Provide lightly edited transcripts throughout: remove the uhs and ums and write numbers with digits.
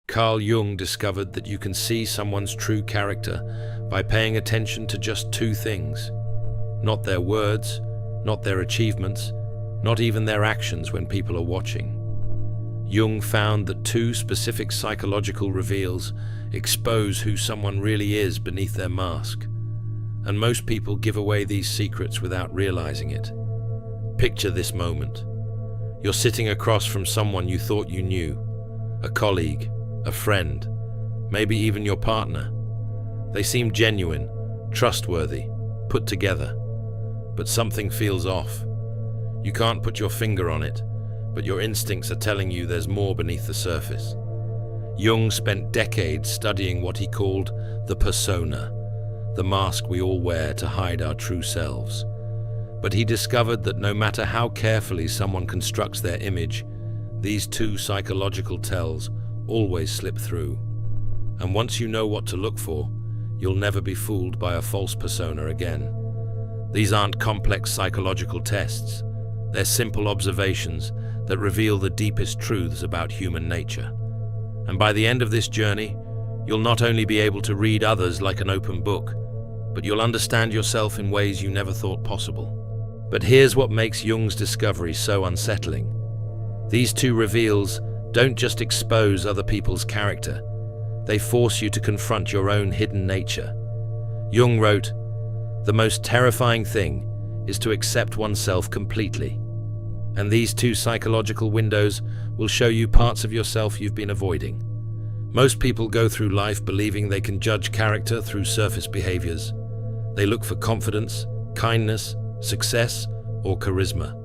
Carl Jung discovered that you can see someone's true character by paying attention to just two things: not their words, not their achievements, not even their actions when people are watching. Jung found that two specific psychological reveals expose who someone really is beneath their mask, and most people give away these secrets without realizing it. Picture this moment. You're sitting across from someone you thought you knew, a colleague, a friend, maybe even your partner. They seem genuine, trustworthy, put together, but something feels off. You can't put your finger on it, but your instincts are telling you there's more beneath the surface. Jung spent decades studying what he called the persona, the mask we all wear to hide our true selves. But he discovered that no matter how carefully someone constructs their image, these two psychological tells always slip through. And once you know what to look for, you'll never be fooled by a false persona again. These aren't complex psychological tests. They're simple observations that reveal the deepest truths about human nature. And by the end of this journey, you'll not only be able to read others like an open book, but you'll understand yourself in ways you never thought possible. But here's what makes Jung's discovery so unsettling. These two reveals don't just expose other people's character, they force you to confront your own hidden nature. Jung wrote, "The most terrifying thing is to accept oneself completely." And these two psychological windows will show you parts of yourself you've been avoiding. Most people go through life believing they can judge character through surface behaviors. They look for confidence, kindness, success, or charisma.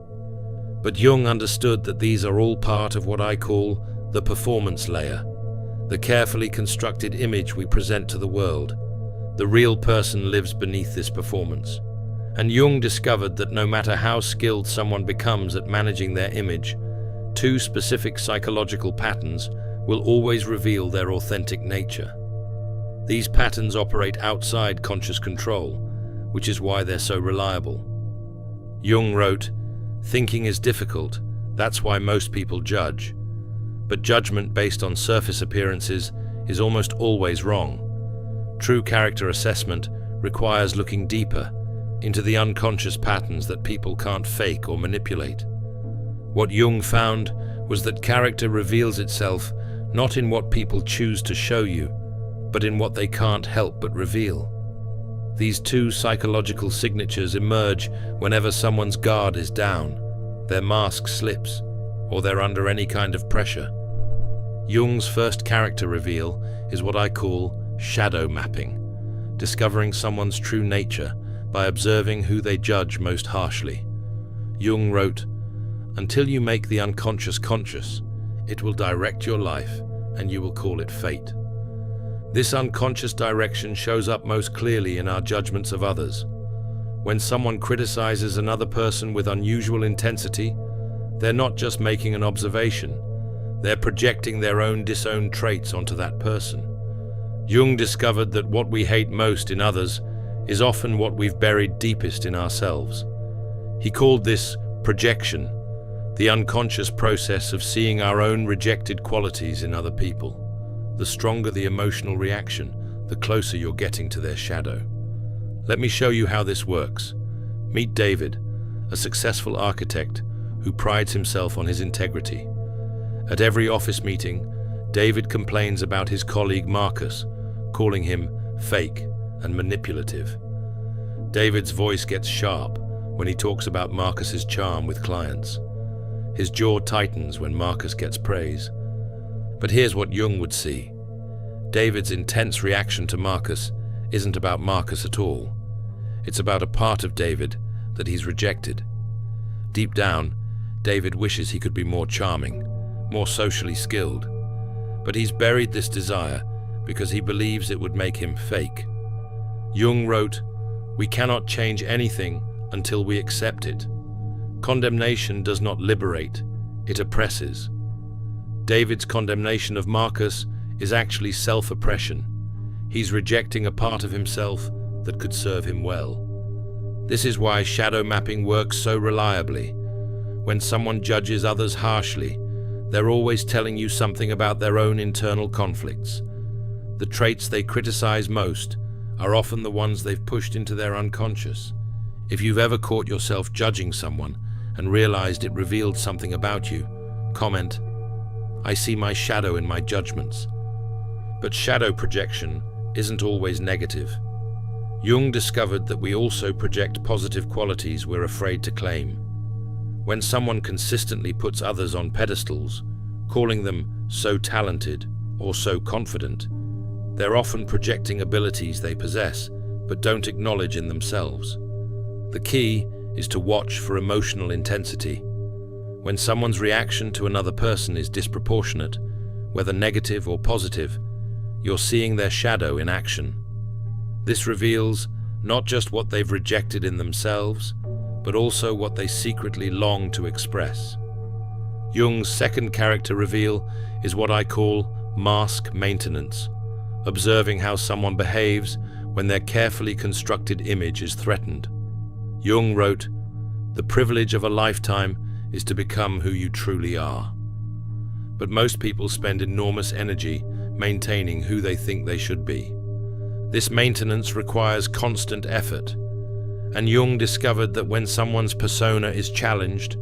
But Jung understood that these are all part of what I call the performance layer, the carefully constructed image we present to the world. The real person lives beneath this performance. And Jung discovered that no matter how skilled someone becomes at managing their image, two specific psychological patterns will always reveal their authentic nature. These patterns operate outside conscious control, which is why they're so reliable. Jung wrote, "Thinking is difficult, that's why most people judge. But judgment based on surface appearances is almost always wrong. True character assessment requires looking deeper into the unconscious patterns that people can't fake or manipulate." What Jung found was that character reveals itself not in what people choose to show you, but in what they can't help but reveal. These two psychological signatures emerge whenever someone's guard is down, their mask slips, or they're under any kind of pressure. Jung's first character reveal is what I call shadow mapping, discovering someone's true nature by observing who they judge most harshly. Jung wrote, "Until you make the unconscious conscious, it will direct your life and you will call it fate." This unconscious direction shows up most clearly in our judgments of others. When someone criticizes another person with unusual intensity, they're not just making an observation, they're projecting their own disowned traits onto that person. Jung discovered that what we hate most in others is often what we've buried deepest in ourselves. He called this projection, the unconscious process of seeing our own rejected qualities in other people. The stronger the emotional reaction, the closer you're getting to their shadow. Let me show you how this works. Meet David, a successful architect who prides himself on his integrity. At every office meeting, David complains about his colleague Marcus, calling him fake and manipulative. David's voice gets sharp when he talks about Marcus's charm with clients. His jaw tightens when Marcus gets praise. But here's what Jung would see. David's intense reaction to Marcus isn't about Marcus at all. It's about a part of David that he's rejected. Deep down, David wishes he could be more charming, more socially skilled. But he's buried this desire because he believes it would make him fake. Jung wrote, "We cannot change anything until we accept it. Condemnation does not liberate, it oppresses." David's condemnation of Marcus is actually self-oppression. He's rejecting a part of himself that could serve him well. This is why shadow mapping works so reliably. When someone judges others harshly, They're always telling you something about their own internal conflicts. The traits they criticize most are often the ones they've pushed into their unconscious. If you've ever caught yourself judging someone and realized it revealed something about you, comment, "I see my shadow in my judgments." But shadow projection isn't always negative. Jung discovered that we also project positive qualities we're afraid to claim. When someone consistently puts others on pedestals, calling them so talented or so confident, they're often projecting abilities they possess but don't acknowledge in themselves. The key is to watch for emotional intensity. When someone's reaction to another person is disproportionate, whether negative or positive, you're seeing their shadow in action. This reveals not just what they've rejected in themselves, but also what they secretly long to express. Jung's second character reveal is what I call mask maintenance, observing how someone behaves when their carefully constructed image is threatened. Jung wrote, "The privilege of a lifetime is to become who you truly are." But most people spend enormous energy maintaining who they think they should be. This maintenance requires constant effort, and Jung discovered that when someone's persona is challenged,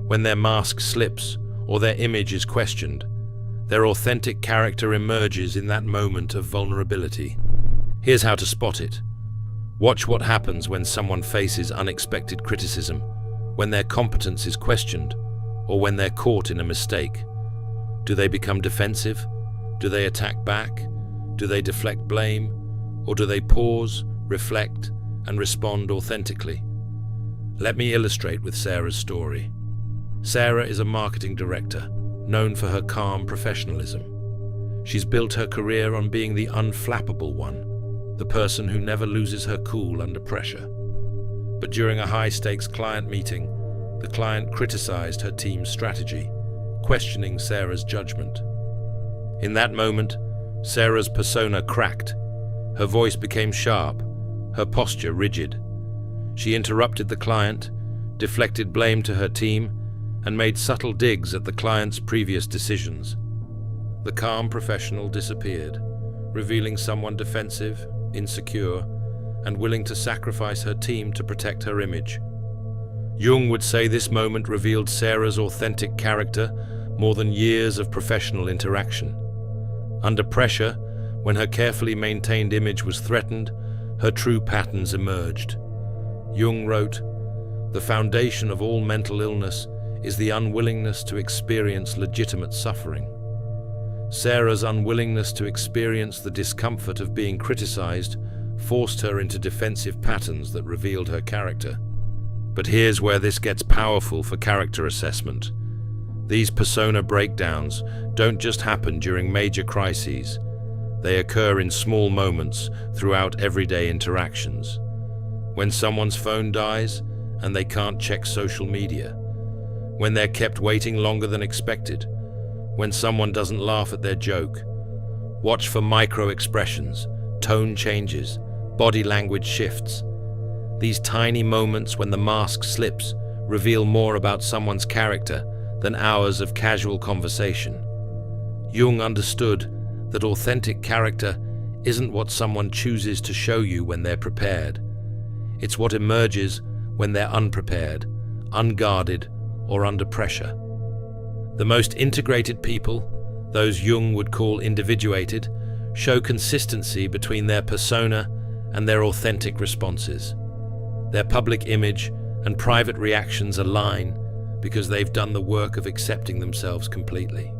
when their mask slips or their image is questioned, their authentic character emerges in that moment of vulnerability. Here's how to spot it. Watch what happens when someone faces unexpected criticism, when their competence is questioned, or when they're caught in a mistake. Do they become defensive? Do they attack back? Do they deflect blame? Or do they pause, reflect, and respond authentically? Let me illustrate with Sarah's story. Sarah is a marketing director, known for her calm professionalism. She's built her career on being the unflappable one, the person who never loses her cool under pressure. But during a high-stakes client meeting, the client criticized her team's strategy, questioning Sarah's judgment. In that moment, Sarah's persona cracked. Her voice became sharp, her posture rigid. She interrupted the client, deflected blame to her team, and made subtle digs at the client's previous decisions. The calm professional disappeared, revealing someone defensive, insecure, and willing to sacrifice her team to protect her image. Jung would say this moment revealed Sarah's authentic character more than years of professional interaction. Under pressure, when her carefully maintained image was threatened, her true patterns emerged. Jung wrote, "The foundation of all mental illness is the unwillingness to experience legitimate suffering." Sarah's unwillingness to experience the discomfort of being criticized forced her into defensive patterns that revealed her character. But here's where this gets powerful for character assessment. These persona breakdowns don't just happen during major crises. They occur in small moments throughout everyday interactions. When someone's phone dies and they can't check social media. When they're kept waiting longer than expected. When someone doesn't laugh at their joke. Watch for micro-expressions, tone changes, body language shifts. These tiny moments when the mask slips reveal more about someone's character than hours of casual conversation. Jung understood that authentic character isn't what someone chooses to show you when they're prepared. It's what emerges when they're unprepared, unguarded, or under pressure. The most integrated people, those Jung would call individuated, show consistency between their persona and their authentic responses. Their public image and private reactions align because they've done the work of accepting themselves completely.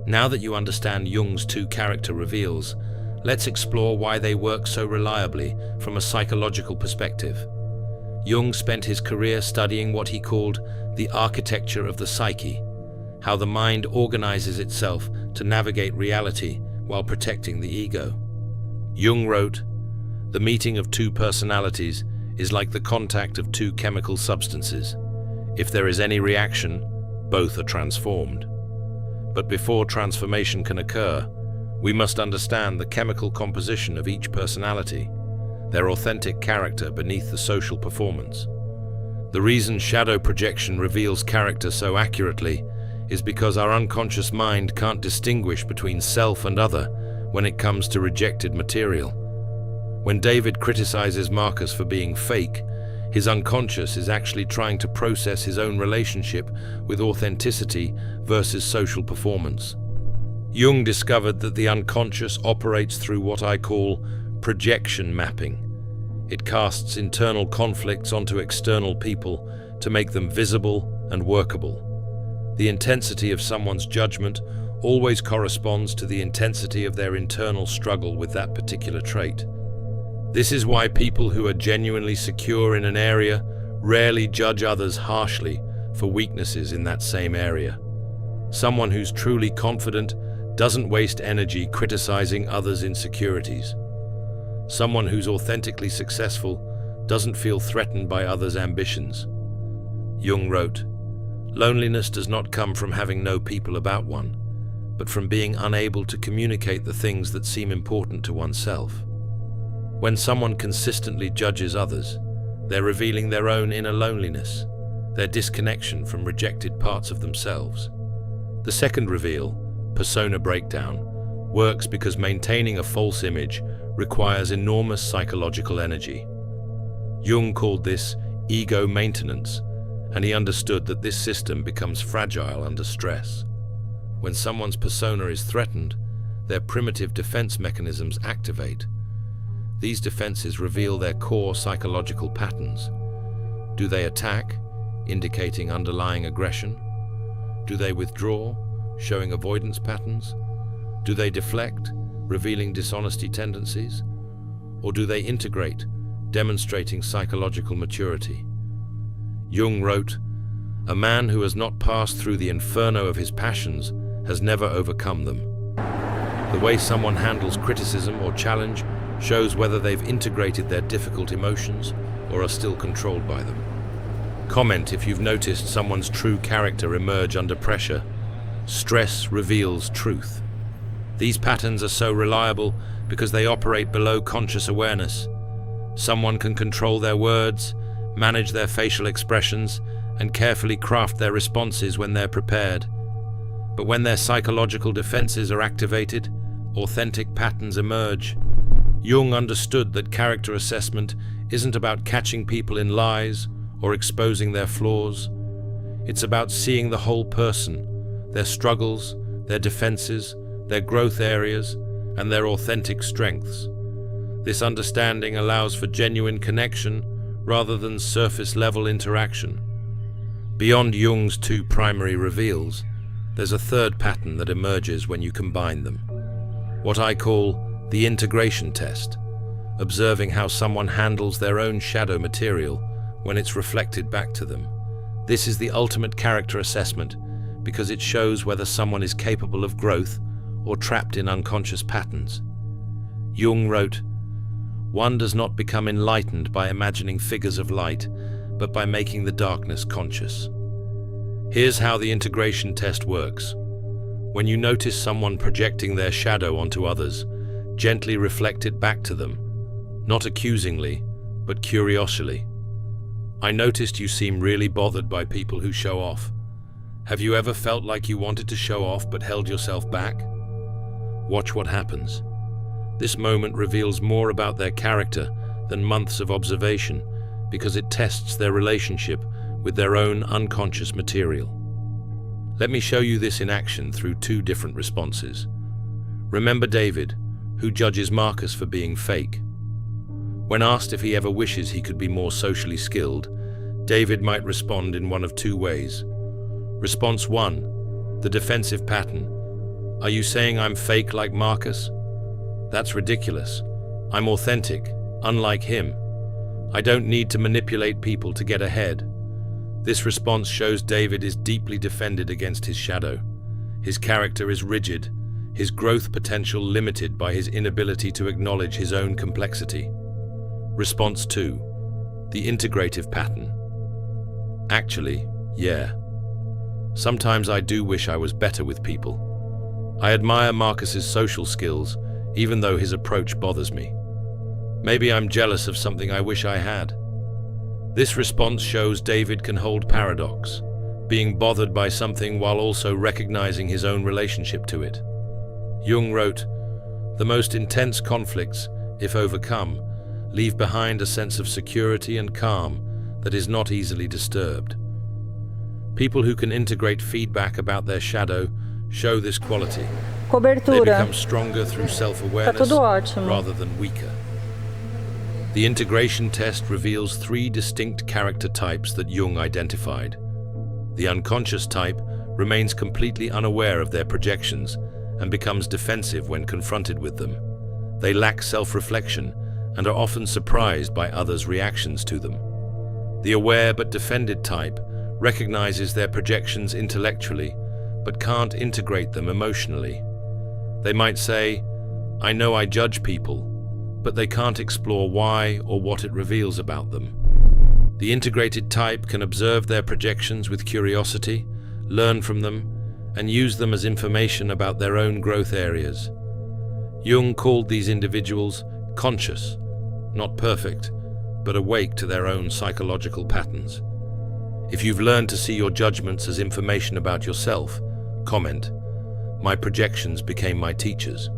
Now that you understand Jung's two character reveals, let's explore why they work so reliably from a psychological perspective. Jung spent his career studying what he called the architecture of the psyche, how the mind organizes itself to navigate reality while protecting the ego. Jung wrote, "The meeting of two personalities is like the contact of two chemical substances. If there is any reaction, both are transformed. But before transformation can occur, we must understand the chemical composition of each personality, their authentic character beneath the social performance. The reason shadow projection reveals character so accurately is because our unconscious mind can't distinguish between self and other when it comes to rejected material. When David criticizes Marcus for being fake, his unconscious is actually trying to process his own relationship with authenticity versus social performance. Jung discovered that the unconscious operates through what I call projection mapping. It casts internal conflicts onto external people to make them visible and workable. The intensity of someone's judgment always corresponds to the intensity of their internal struggle with that particular trait. This is why people who are genuinely secure in an area rarely judge others harshly for weaknesses in that same area. Someone who's truly confident doesn't waste energy criticizing others' insecurities. Someone who's authentically successful doesn't feel threatened by others' ambitions. Jung wrote, "Loneliness does not come from having no people about one, but from being unable to communicate the things that seem important to oneself." When someone consistently judges others, they're revealing their own inner loneliness, their disconnection from rejected parts of themselves. The second reveal, persona breakdown, works because maintaining a false image requires enormous psychological energy. Jung called this ego maintenance, and he understood that this system becomes fragile under stress. When someone's persona is threatened, their primitive defense mechanisms activate. These defenses reveal their core psychological patterns. Do they attack, indicating underlying aggression? Do they withdraw, showing avoidance patterns? Do they deflect, revealing dishonesty tendencies? Or do they integrate, demonstrating psychological maturity? Jung wrote, "A man who has not passed through the inferno of his passions has never overcome them." The way someone handles criticism or challenge shows whether they've integrated their difficult emotions or are still controlled by them. Comment if you've noticed someone's true character emerge under pressure. Stress reveals truth. These patterns are so reliable because they operate below conscious awareness. Someone can control their words, manage their facial expressions, and carefully craft their responses when they're prepared. But when their psychological defenses are activated, authentic patterns emerge. Jung understood that character assessment isn't about catching people in lies or exposing their flaws. It's about seeing the whole person, their struggles, their defenses, their growth areas, and their authentic strengths. This understanding allows for genuine connection rather than surface-level interaction. Beyond Jung's two primary reveals, there's a third pattern that emerges when you combine them. What I call the integration test, observing how someone handles their own shadow material when it's reflected back to them. This is the ultimate character assessment because it shows whether someone is capable of growth or trapped in unconscious patterns. Jung wrote, "One does not become enlightened by imagining figures of light, but by making the darkness conscious." Here's how the integration test works. When you notice someone projecting their shadow onto others, gently reflect it back to them, not accusingly, but curiously. "I noticed you seem really bothered by people who show off. Have you ever felt like you wanted to show off but held yourself back?" Watch what happens. This moment reveals more about their character than months of observation because it tests their relationship with their own unconscious material. Let me show you this in action through two different responses. Remember David, who judges Marcus for being fake. When asked if he ever wishes he could be more socially skilled, David might respond in one of two ways. Response 1, the defensive pattern. "Are you saying I'm fake like Marcus? That's ridiculous. I'm authentic, unlike him. I don't need to manipulate people to get ahead." This response shows David is deeply defended against his shadow. His character is rigid, his growth potential limited by his inability to acknowledge his own complexity. Response 2, the integrative pattern. "Actually, yeah. Sometimes I do wish I was better with people. I admire Marcus's social skills, even though his approach bothers me. Maybe I'm jealous of something I wish I had." This response shows David can hold paradox, being bothered by something while also recognizing his own relationship to it. Jung wrote, "The most intense conflicts, if overcome, leave behind a sense of security and calm that is not easily disturbed." People who can integrate feedback about their shadow show this quality. They Cobertura. become stronger through Tá self-awareness tudo ótimo. rather than weaker. The integration test reveals 3 distinct character types that Jung identified. The unconscious type remains completely unaware of their projections and becomes defensive when confronted with them. They lack self-reflection and are often surprised by others' reactions to them. The aware but defended type recognizes their projections intellectually but can't integrate them emotionally. They might say, "I know I judge people," but they can't explore why or what it reveals about them. The integrated type can observe their projections with curiosity, learn from them, and use them as information about their own growth areas. Jung called these individuals conscious, not perfect, but awake to their own psychological patterns. If you've learned to see your judgments as information about yourself, comment, "My projections became my teachers."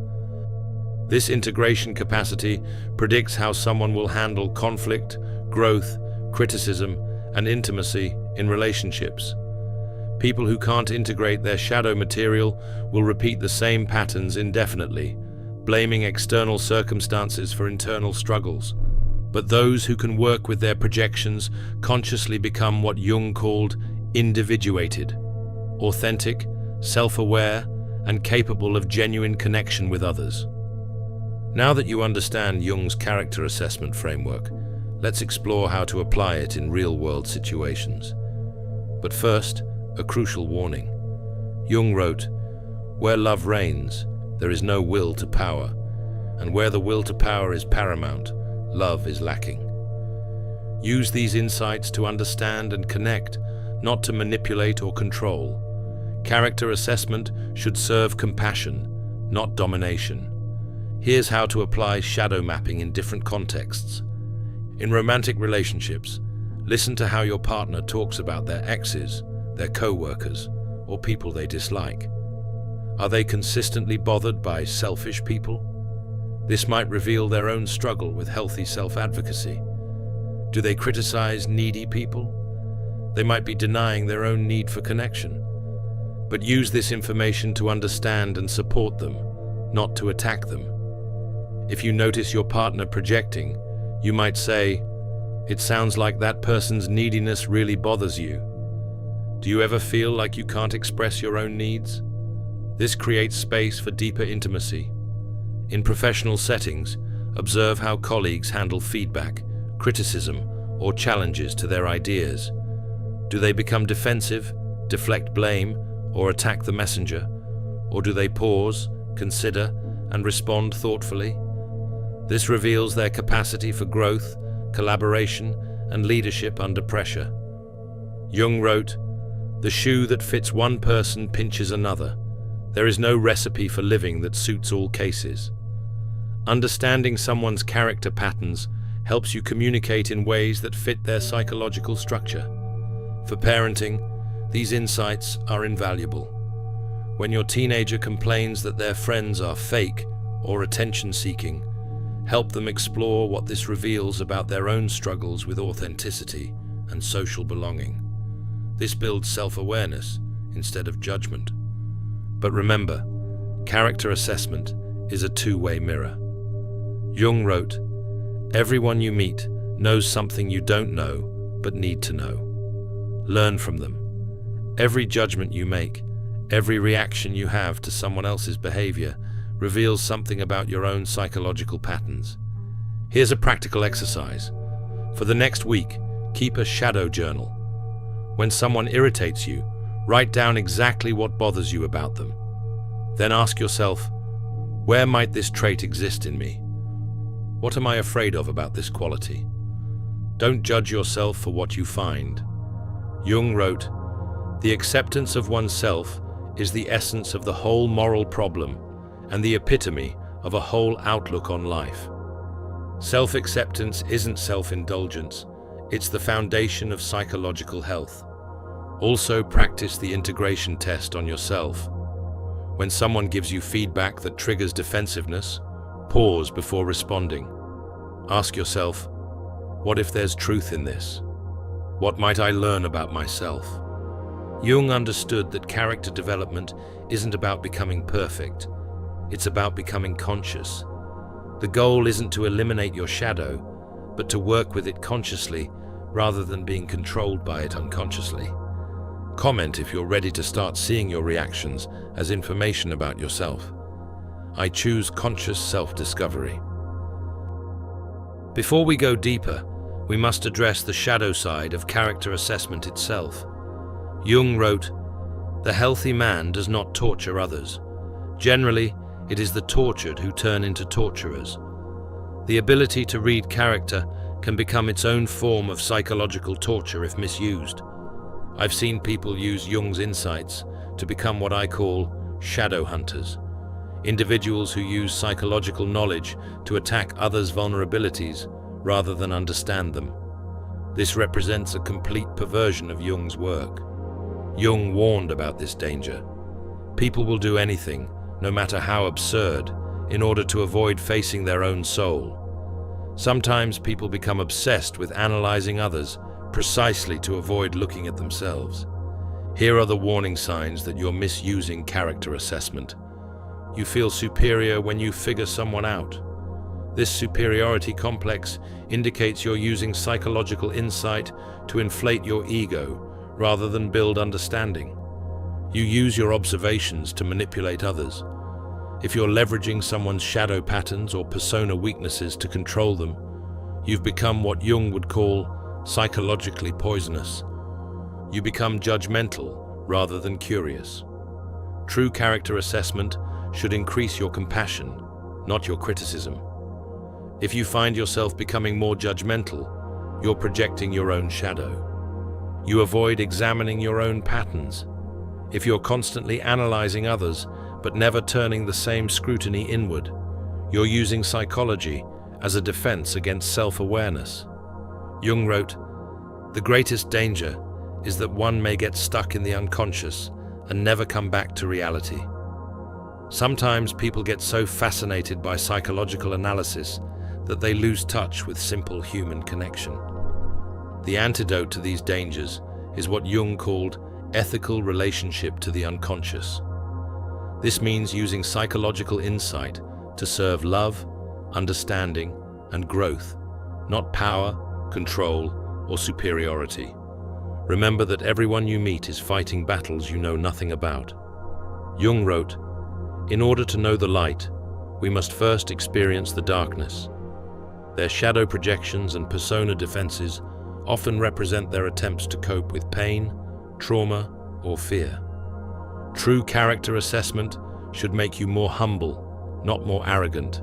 This integration capacity predicts how someone will handle conflict, growth, criticism, and intimacy in relationships. People who can't integrate their shadow material will repeat the same patterns indefinitely, blaming external circumstances for internal struggles. But those who can work with their projections consciously become what Jung called individuated, authentic, self-aware, and capable of genuine connection with others. Now that you understand Jung's character assessment framework, let's explore how to apply it in real-world situations. But first, a crucial warning. Jung wrote, "Where love reigns, there is no will to power, and where the will to power is paramount, love is lacking." Use these insights to understand and connect, not to manipulate or control. Character assessment should serve compassion, not domination. Here's how to apply shadow mapping in different contexts. In romantic relationships, listen to how your partner talks about their exes, their co-workers, or people they dislike. Are they consistently bothered by selfish people? This might reveal their own struggle with healthy self-advocacy. Do they criticize needy people? They might be denying their own need for connection. But use this information to understand and support them, not to attack them. If you notice your partner projecting, you might say, "It sounds like that person's neediness really bothers you. Do you ever feel like you can't express your own needs?" This creates space for deeper intimacy. In professional settings, observe how colleagues handle feedback, criticism, or challenges to their ideas. Do they become defensive, deflect blame, or attack the messenger? Or do they pause, consider, and respond thoughtfully? This reveals their capacity for growth, collaboration, and leadership under pressure. Jung wrote, "The shoe that fits one person pinches another. There is no recipe for living that suits all cases." Understanding someone's character patterns helps you communicate in ways that fit their psychological structure. For parenting, these insights are invaluable. When your teenager complains that their friends are fake or attention-seeking, help them explore what this reveals about their own struggles with authenticity and social belonging. This builds self-awareness instead of judgment. But remember, character assessment is a two-way mirror. Jung wrote, "Everyone you meet knows something you don't know but need to know. Learn from them. Every judgment you make, every reaction you have to someone else's behavior reveals something about your own psychological patterns." Here's a practical exercise. For the next week, keep a shadow journal. When someone irritates you, write down exactly what bothers you about them. Then ask yourself, where might this trait exist in me? What am I afraid of about this quality? Don't judge yourself for what you find. Jung wrote, "The acceptance of oneself is the essence of the whole moral problem and the epitome of a whole outlook on life." Self-acceptance isn't self-indulgence, it's the foundation of psychological health. Also, practice the integration test on yourself. When someone gives you feedback that triggers defensiveness, pause before responding. Ask yourself, what if there's truth in this? What might I learn about myself? Jung understood that character development isn't about becoming perfect. It's about becoming conscious. The goal isn't to eliminate your shadow, but to work with it consciously rather than being controlled by it unconsciously. Comment if you're ready to start seeing your reactions as information about yourself. I choose conscious self-discovery. Before we go deeper, we must address the shadow side of character assessment itself. Jung wrote, "The healthy man does not torture others. Generally, it is the tortured who turn into torturers." The ability to read character can become its own form of psychological torture if misused. I've seen people use Jung's insights to become what I call shadow hunters, individuals who use psychological knowledge to attack others' vulnerabilities rather than understand them. This represents a complete perversion of Jung's work. Jung warned about this danger. People will do anything, no matter how absurd, in order to avoid facing their own soul. Sometimes people become obsessed with analyzing others precisely to avoid looking at themselves. Here are the warning signs that you're misusing character assessment. You feel superior when you figure someone out. This superiority complex indicates you're using psychological insight to inflate your ego rather than build understanding. You use your observations to manipulate others. If you're leveraging someone's shadow patterns or persona weaknesses to control them, you've become what Jung would call psychologically poisonous. You become judgmental rather than curious. True character assessment should increase your compassion, not your criticism. If you find yourself becoming more judgmental, you're projecting your own shadow. You avoid examining your own patterns. If you're constantly analyzing others but never turning the same scrutiny inward, you're using psychology as a defense against self-awareness. Jung wrote, "The greatest danger is that one may get stuck in the unconscious and never come back to reality." Sometimes people get so fascinated by psychological analysis that they lose touch with simple human connection. The antidote to these dangers is what Jung called ethical relationship to the unconscious. This means using psychological insight to serve love, understanding, and growth, not power, control, or superiority. Remember that everyone you meet is fighting battles you know nothing about. Jung wrote, "In order to know the light, we must first experience the darkness." Their shadow projections and persona defenses often represent their attempts to cope with pain, trauma, or fear. True character assessment should make you more humble, not more arrogant.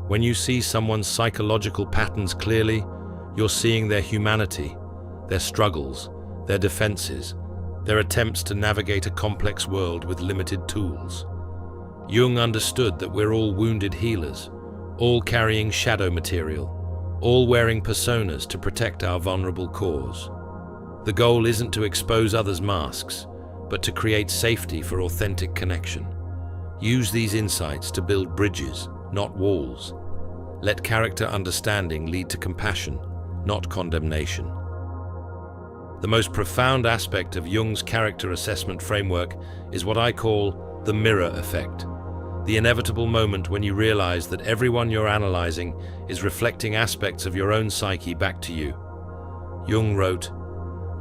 When you see someone's psychological patterns clearly, you're seeing their humanity, their struggles, their defenses, their attempts to navigate a complex world with limited tools. Jung understood that we're all wounded healers, all carrying shadow material, all wearing personas to protect our vulnerable cores. The goal isn't to expose others' masks, but to create safety for authentic connection. Use these insights to build bridges, not walls. Let character understanding lead to compassion, not condemnation. The most profound aspect of Jung's character assessment framework is what I call the mirror effect. The inevitable moment when you realize that everyone you're analyzing is reflecting aspects of your own psyche back to you. Jung wrote,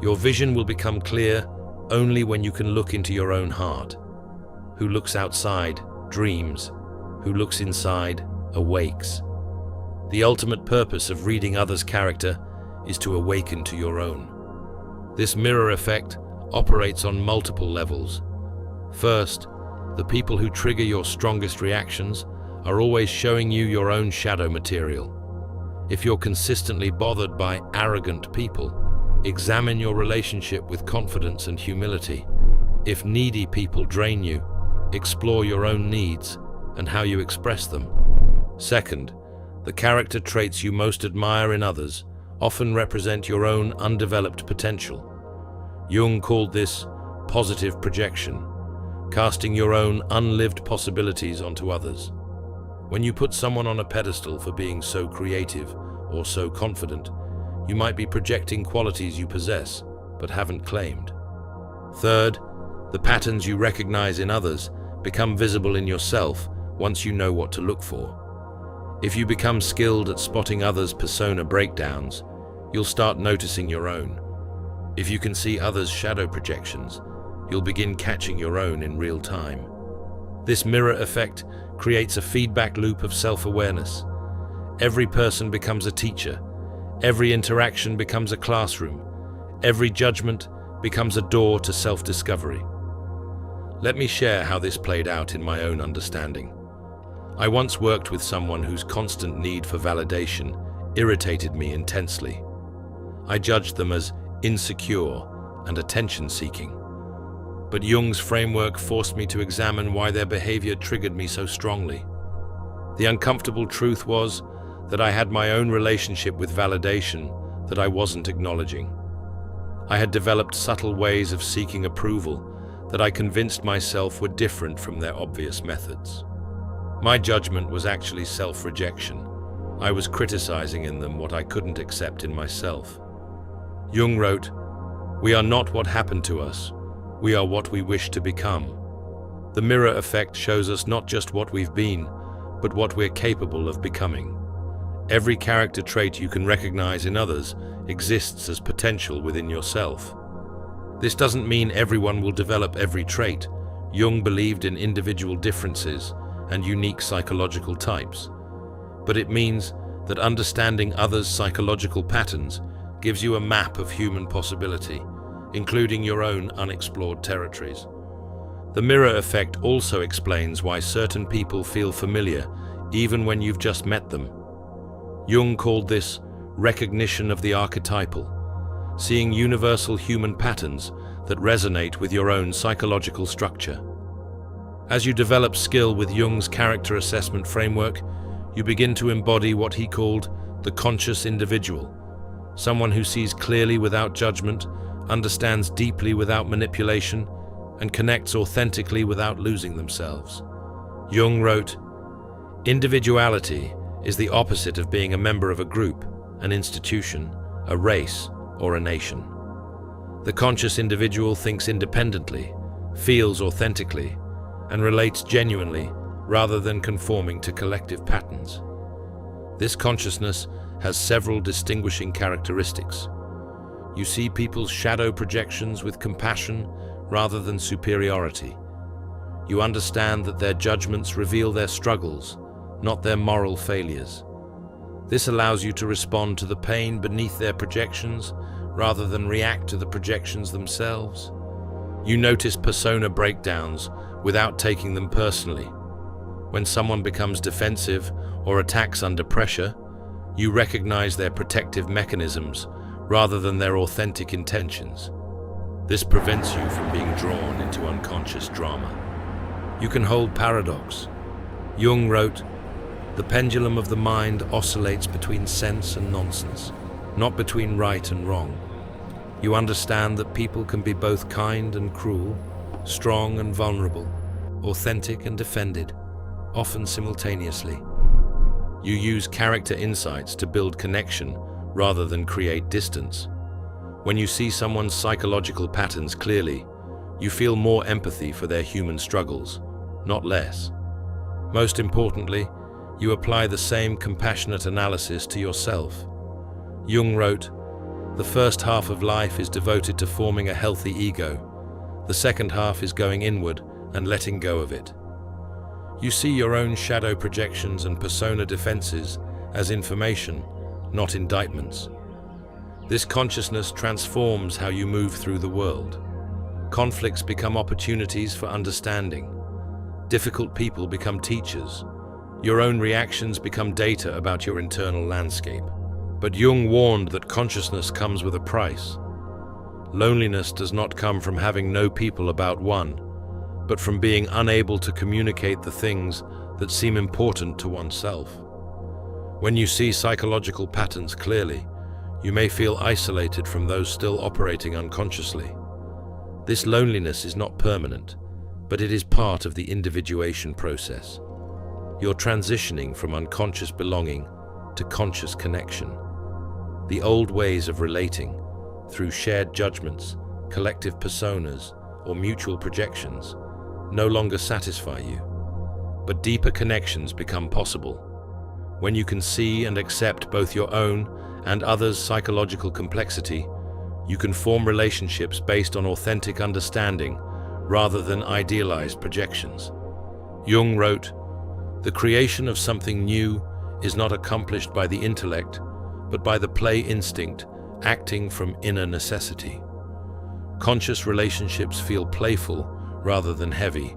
"Your vision will become clear only when you can look into your own heart. Who looks outside dreams. Who looks inside awakes." The ultimate purpose of reading others' character is to awaken to your own. This mirror effect operates on multiple levels. First, the people who trigger your strongest reactions are always showing you your own shadow material. If you're consistently bothered by arrogant people, examine your relationship with confidence and humility. If needy people drain you, explore your own needs and how you express them. Second, the character traits you most admire in others often represent your own undeveloped potential. Jung called this positive projection, casting your own unlived possibilities onto others. When you put someone on a pedestal for being so creative or so confident, you might be projecting qualities you possess but haven't claimed. Third, the patterns you recognize in others become visible in yourself once you know what to look for. If you become skilled at spotting others' persona breakdowns, you'll start noticing your own. If you can see others' shadow projections, you'll begin catching your own in real time. This mirror effect creates a feedback loop of self-awareness. Every person becomes a teacher. Every interaction becomes a classroom. Every judgment becomes a door to self-discovery. Let me share how this played out in my own understanding. I once worked with someone whose constant need for validation irritated me intensely. I judged them as insecure and attention-seeking. But Jung's framework forced me to examine why their behavior triggered me so strongly. The uncomfortable truth was that I had my own relationship with validation that I wasn't acknowledging. I had developed subtle ways of seeking approval that I convinced myself were different from their obvious methods. My judgment was actually self-rejection. I was criticizing in them what I couldn't accept in myself. Jung wrote, "We are not what happened to us. We are what we wish to become." The mirror effect shows us not just what we've been, but what we're capable of becoming. Every character trait you can recognize in others exists as potential within yourself. This doesn't mean everyone will develop every trait. Jung believed in individual differences and unique psychological types. But it means that understanding others' psychological patterns gives you a map of human possibility, including your own unexplored territories. The mirror effect also explains why certain people feel familiar even when you've just met them. Jung called this recognition of the archetypal, seeing universal human patterns that resonate with your own psychological structure. As you develop skill with Jung's character assessment framework, you begin to embody what he called the conscious individual, someone who sees clearly without judgment, understands deeply without manipulation, and connects authentically without losing themselves. Jung wrote, "Individuality is the opposite of being a member of a group, an institution, a race, or a nation. The conscious individual thinks independently, feels authentically, and relates genuinely rather than conforming to collective patterns. This consciousness has several distinguishing characteristics. You see people's shadow projections with compassion rather than superiority. You understand that their judgments reveal their struggles, not their moral failures. This allows you to respond to the pain beneath their projections rather than react to the projections themselves. You notice persona breakdowns without taking them personally. When someone becomes defensive or attacks under pressure, you recognize their protective mechanisms rather than their authentic intentions. This prevents you from being drawn into unconscious drama. You can hold paradox. Jung wrote, "The pendulum of the mind oscillates between sense and nonsense, not between right and wrong. You understand that people can be both kind and cruel, strong and vulnerable, authentic and defended, often simultaneously. You use character insights to build connection rather than create distance. When you see someone's psychological patterns clearly, you feel more empathy for their human struggles, not less. Most importantly, you apply the same compassionate analysis to yourself." Jung wrote, "The first half of life is devoted to forming a healthy ego. The second half is going inward and letting go of it. You see your own shadow projections and persona defenses as information, not indictments. This consciousness transforms how you move through the world. Conflicts become opportunities for understanding. Difficult people become teachers. Your own reactions become data about your internal landscape." But Jung warned that consciousness comes with a price. Loneliness does not come from having no people about one, but from being unable to communicate the things that seem important to oneself. When you see psychological patterns clearly, you may feel isolated from those still operating unconsciously. This loneliness is not permanent, but it is part of the individuation process. You're transitioning from unconscious belonging to conscious connection. The old ways of relating, through shared judgments, collective personas, or mutual projections, no longer satisfy you. But deeper connections become possible. When you can see and accept both your own and others' psychological complexity, you can form relationships based on authentic understanding rather than idealized projections. Jung wrote, "The creation of something new is not accomplished by the intellect, but by the play instinct acting from inner necessity." Conscious relationships feel playful rather than heavy,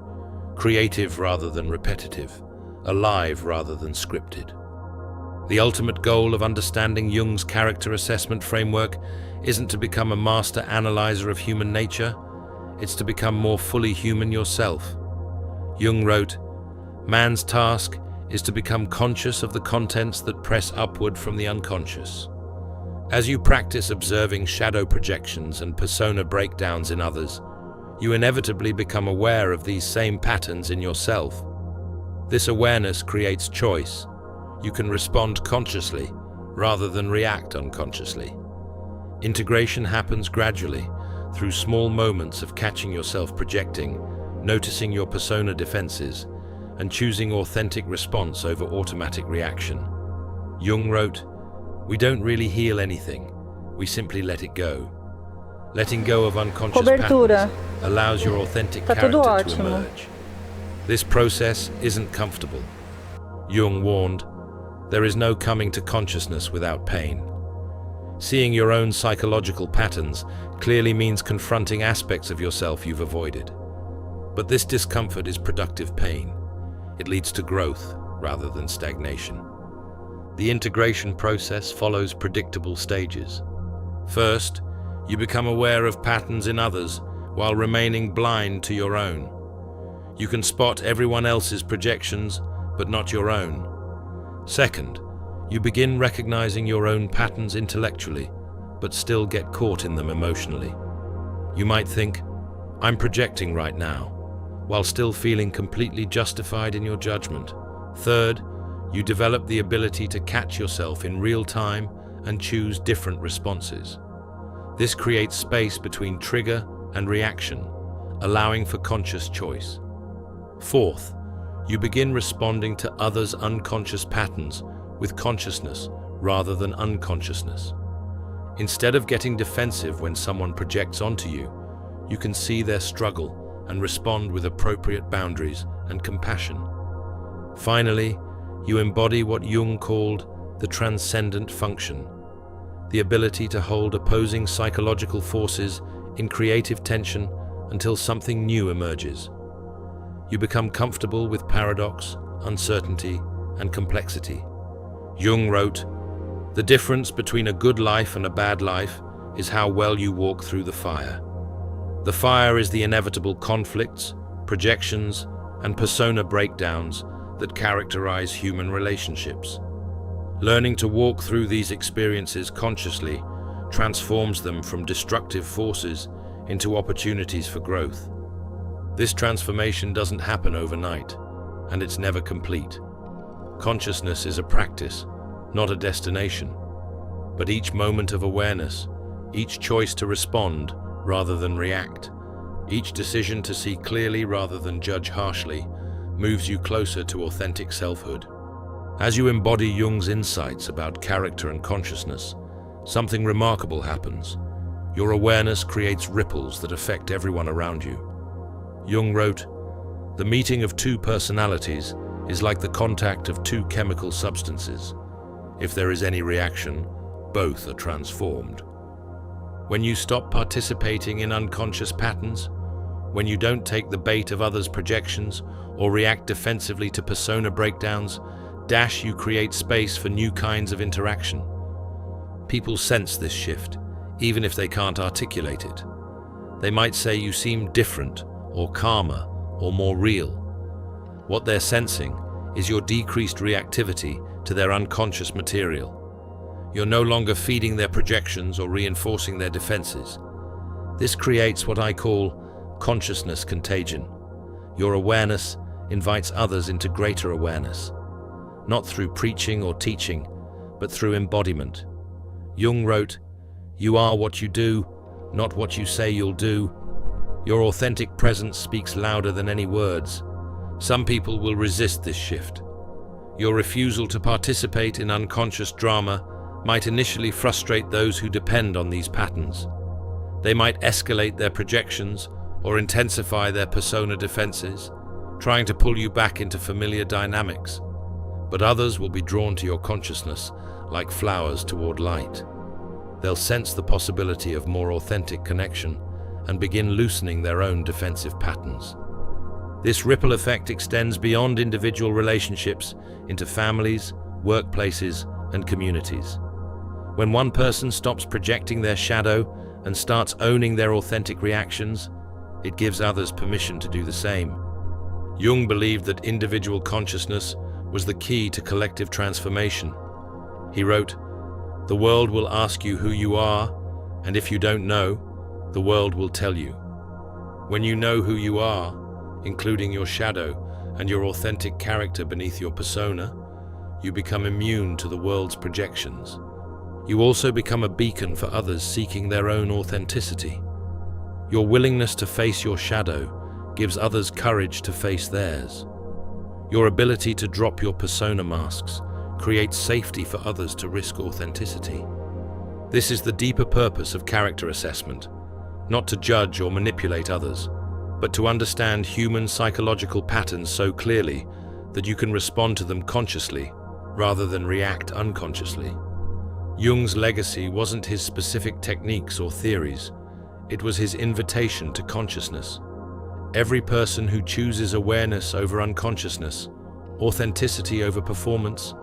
creative rather than repetitive, alive rather than scripted. The ultimate goal of understanding Jung's character assessment framework isn't to become a master analyzer of human nature, it's to become more fully human yourself. Jung wrote, "Man's task is to become conscious of the contents that press upward from the unconscious." As you practice observing shadow projections and persona breakdowns in others, you inevitably become aware of these same patterns in yourself. This awareness creates choice. You can respond consciously rather than react unconsciously. Integration happens gradually through small moments of catching yourself projecting, noticing your persona defenses, and choosing authentic response over automatic reaction. Jung wrote, "We don't really heal anything, we simply let it go." Letting go of unconscious patterns allows your authentic character to emerge. This process isn't comfortable. Jung warned, "There is no coming to consciousness without pain." Seeing your own psychological patterns clearly means confronting aspects of yourself you've avoided. But this discomfort is productive pain. It leads to growth rather than stagnation. The integration process follows predictable stages. First, you become aware of patterns in others while remaining blind to your own. You can spot everyone else's projections, but not your own. Second, you begin recognizing your own patterns intellectually, but still get caught in them emotionally. You might think, "I'm projecting right now," while still feeling completely justified in your judgment. Third, you develop the ability to catch yourself in real time and choose different responses. This creates space between trigger and reaction, allowing for conscious choice. Fourth, you begin responding to others' unconscious patterns with consciousness rather than unconsciousness. Instead of getting defensive when someone projects onto you, you can see their struggle and respond with appropriate boundaries and compassion. Finally, you embody what Jung called the transcendent function, the ability to hold opposing psychological forces in creative tension until something new emerges. You become comfortable with paradox, uncertainty, and complexity. Jung wrote, "The difference between a good life and a bad life is how well you walk through the fire." The fire is the inevitable conflicts, projections, and persona breakdowns that characterize human relationships. Learning to walk through these experiences consciously transforms them from destructive forces into opportunities for growth. This transformation doesn't happen overnight, and it's never complete. Consciousness is a practice, not a destination. But each moment of awareness, each choice to respond rather than react, each decision to see clearly rather than judge harshly, moves you closer to authentic selfhood. As you embody Jung's insights about character and consciousness, something remarkable happens. Your awareness creates ripples that affect everyone around you. Jung wrote, "The meeting of two personalities is like the contact of two chemical substances. If there is any reaction, both are transformed." When you stop participating in unconscious patterns, when you don't take the bait of others' projections or react defensively to persona breakdowns, you create space for new kinds of interaction. People sense this shift, even if they can't articulate it. They might say you seem different, or calmer, or more real. What they're sensing is your decreased reactivity to their unconscious material. You're no longer feeding their projections or reinforcing their defenses. This creates what I call consciousness contagion. Your awareness invites others into greater awareness, not through preaching or teaching, but through embodiment. Jung wrote, "You are what you do, not what you say you'll do." Your authentic presence speaks louder than any words. Some people will resist this shift. Your refusal to participate in unconscious drama might initially frustrate those who depend on these patterns. They might escalate their projections or intensify their persona defenses, trying to pull you back into familiar dynamics. But others will be drawn to your consciousness like flowers toward light. They'll sense the possibility of more authentic connection and begin loosening their own defensive patterns. This ripple effect extends beyond individual relationships into families, workplaces, and communities. When one person stops projecting their shadow and starts owning their authentic reactions, it gives others permission to do the same. Jung believed that individual consciousness was the key to collective transformation. He wrote, "The world will ask you who you are, and if you don't know, the world will tell you. When you know who you are, including your shadow and your authentic character beneath your persona, you become immune to the world's projections. You also become a beacon for others seeking their own authenticity. Your willingness to face your shadow gives others courage to face theirs. Your ability to drop your persona masks creates safety for others to risk authenticity." This is the deeper purpose of character assessment, not to judge or manipulate others, but to understand human psychological patterns so clearly that you can respond to them consciously rather than react unconsciously. Jung's legacy wasn't his specific techniques or theories, it was his invitation to consciousness. Every person who chooses awareness over unconsciousness, authenticity over performance,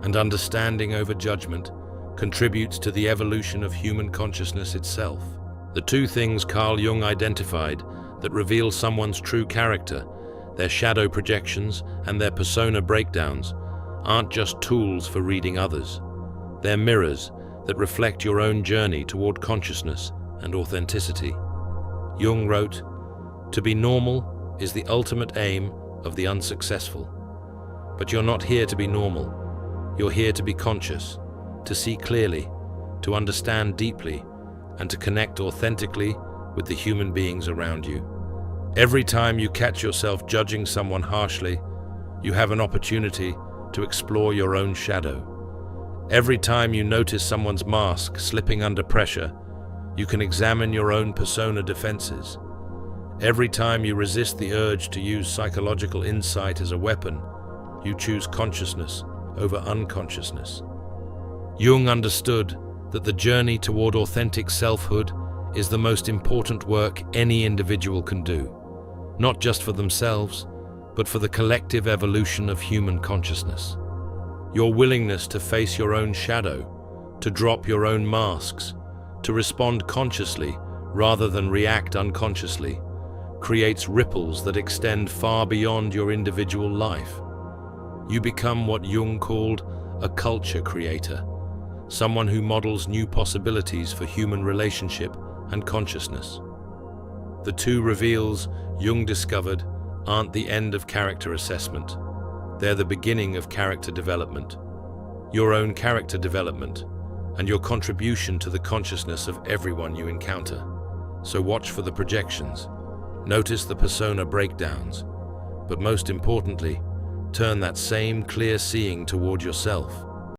and understanding over judgment contributes to the evolution of human consciousness itself. The two things Carl Jung identified that reveal someone's true character, their shadow projections and their persona breakdowns, aren't just tools for reading others. They're mirrors that reflect your own journey toward consciousness and authenticity. Jung wrote, "To be normal is the ultimate aim of the unsuccessful. But you're not here to be normal. You're here to be conscious, to see clearly, to understand deeply, and to connect authentically with the human beings around you. Every time you catch yourself judging someone harshly, you have an opportunity to explore your own shadow. Every time you notice someone's mask slipping under pressure, you can examine your own persona defenses. Every time you resist the urge to use psychological insight as a weapon, you choose consciousness over unconsciousness." Jung understood that the journey toward authentic selfhood is the most important work any individual can do, not just for themselves, but for the collective evolution of human consciousness. Your willingness to face your own shadow, to drop your own masks, to respond consciously rather than react unconsciously, creates ripples that extend far beyond your individual life. You become what Jung called a culture creator, someone who models new possibilities for human relationship and consciousness. The two reveals Jung discovered aren't the end of character assessment. They're the beginning of character development. Your own character development and your contribution to the consciousness of everyone you encounter. So watch for the projections, notice the persona breakdowns, but most importantly, turn that same clear seeing toward yourself.